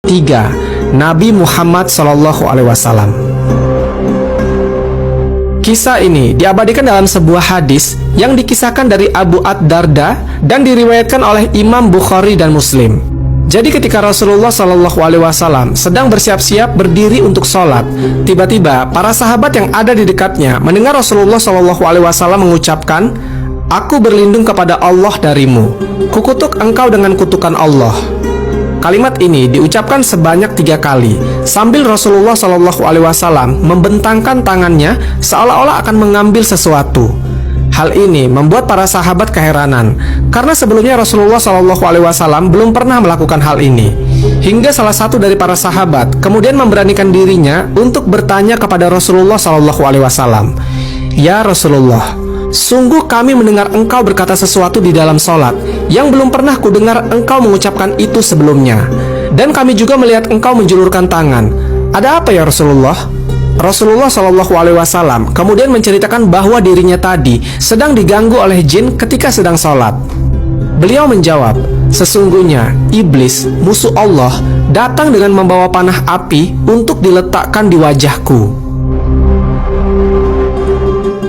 3. Nabi Muhammad SAW. Kisah ini diabadikan dalam sebuah hadis yang dikisahkan dari Abu Ad-Darda dan diriwayatkan oleh Imam Bukhari dan Muslim. Jadi ketika Rasulullah SAW sedang bersiap-siap berdiri untuk sholat, tiba-tiba para sahabat yang ada di dekatnya mendengar Rasulullah SAW mengucapkan, "Aku berlindung kepada Allah darimu. Kukutuk engkau dengan kutukan Allah." Kalimat ini diucapkan sebanyak 3 kali sambil Rasulullah SAW membentangkan tangannya seolah-olah akan mengambil sesuatu. Hal ini membuat para sahabat keheranan karena sebelumnya Rasulullah SAW belum pernah melakukan hal ini. Hingga salah satu dari para sahabat kemudian memberanikan dirinya untuk bertanya kepada Rasulullah SAW, "Ya Rasulullah, sungguh kami mendengar engkau berkata sesuatu di dalam sholat yang belum pernah kudengar engkau mengucapkan itu sebelumnya. Dan kami juga melihat engkau menjulurkan tangan. Ada apa ya Rasulullah?" Rasulullah SAW kemudian menceritakan bahwa dirinya tadi sedang diganggu oleh jin ketika sedang sholat. Beliau menjawab, "Sesungguhnya iblis, musuh Allah, datang dengan membawa panah api untuk diletakkan di wajahku."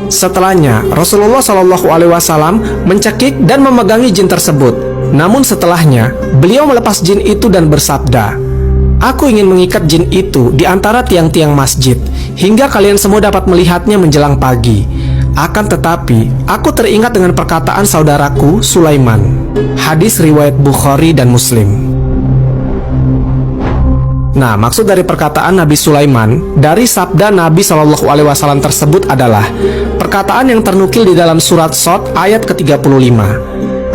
Setelahnya, Rasulullah SAW mencekik dan memegangi jin tersebut. Namun setelahnya, beliau melepas jin itu dan bersabda, "Aku ingin mengikat jin itu di antara tiang-tiang masjid, hingga kalian semua dapat melihatnya menjelang pagi. Akan tetapi, aku teringat dengan perkataan saudaraku Sulaiman." Hadis riwayat Bukhari dan Muslim. Nah, maksud dari perkataan Nabi Sulaiman dari sabda Nabi SAW tersebut adalah perkataan yang ternukil di dalam surat Shad ayat ke-35.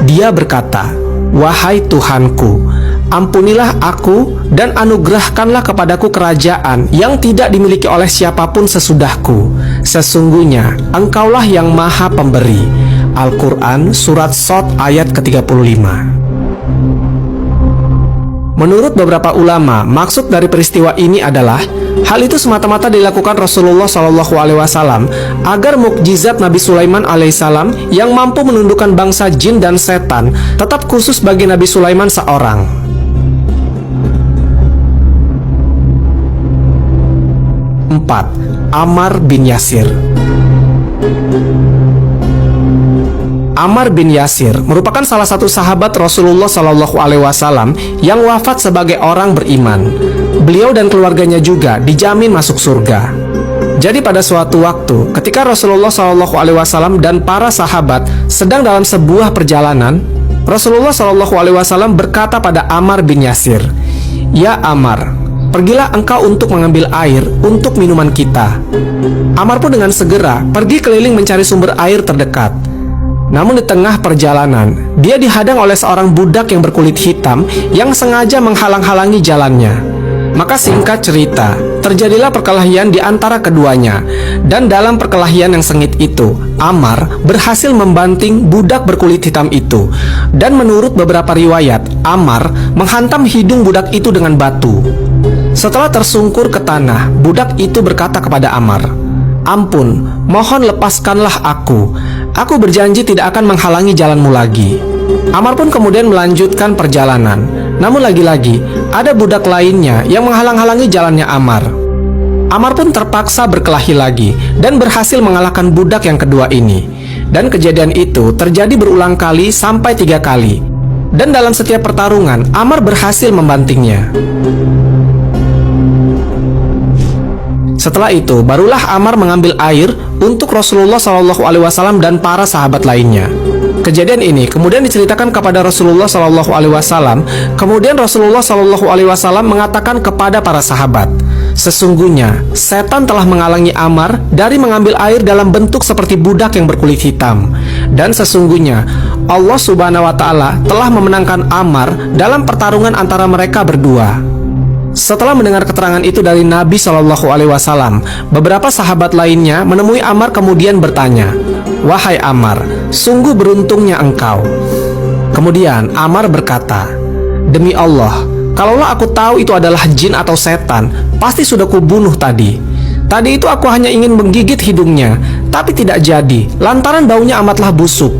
Dia berkata, "Wahai Tuhanku, ampunilah aku dan anugerahkanlah kepadaku kerajaan yang tidak dimiliki oleh siapapun sesudahku. Sesungguhnya engkaulah yang maha pemberi." Al-Quran surat Shad ayat ke-35. Menurut beberapa ulama, maksud dari peristiwa ini adalah hal itu semata-mata dilakukan Rasulullah SAW agar mukjizat Nabi Sulaiman alaihissalam yang mampu menundukkan bangsa jin dan setan tetap khusus bagi Nabi Sulaiman seorang. 4. Ammar bin Yasir. Ammar bin Yasir merupakan salah satu sahabat Rasulullah SAW yang wafat sebagai orang beriman. Beliau dan keluarganya juga dijamin masuk surga. Jadi pada suatu waktu, ketika Rasulullah SAW dan para sahabat sedang dalam sebuah perjalanan, Rasulullah SAW berkata pada Ammar bin Yasir, "Ya Ammar, pergilah engkau untuk mengambil air untuk minuman kita." Ammar pun dengan segera pergi keliling mencari sumber air terdekat. Namun di tengah perjalanan, dia dihadang oleh seorang budak yang berkulit hitam yang sengaja menghalang-halangi jalannya. Maka singkat cerita, terjadilah perkelahian di antara keduanya. Dan dalam perkelahian yang sengit itu, Ammar berhasil membanting budak berkulit hitam itu. Dan menurut beberapa riwayat, Ammar menghantam hidung budak itu dengan batu. Setelah tersungkur ke tanah, budak itu berkata kepada Ammar, "Ampun, mohon lepaskanlah aku. Aku berjanji tidak akan menghalangi jalanmu lagi." Ammar pun kemudian melanjutkan perjalanan. Namun lagi-lagi, ada budak lainnya yang menghalang-halangi jalannya Ammar. Ammar pun terpaksa berkelahi lagi dan berhasil mengalahkan budak yang kedua ini. Dan kejadian itu terjadi berulang kali sampai 3 kali. Dan dalam setiap pertarungan, Ammar berhasil membantingnya. Setelah itu, barulah Ammar mengambil air untuk Rasulullah SAW dan para sahabat lainnya. Kejadian ini kemudian diceritakan kepada Rasulullah SAW. Kemudian Rasulullah SAW mengatakan kepada para sahabat, "Sesungguhnya setan telah menghalangi Ammar dari mengambil air dalam bentuk seperti budak yang berkulit hitam. Dan sesungguhnya Allah Subhanahu wa Ta'ala telah memenangkan Ammar dalam pertarungan antara mereka berdua." Setelah mendengar keterangan itu dari Nabi SAW, beberapa sahabat lainnya menemui Ammar kemudian bertanya, "Wahai Ammar, sungguh beruntungnya engkau." Kemudian Ammar berkata, "Demi Allah, kalaulah aku tahu itu adalah jin atau setan, pasti sudah kubunuh tadi. Tadi itu aku hanya ingin menggigit hidungnya, tapi tidak jadi, lantaran baunya amatlah busuk."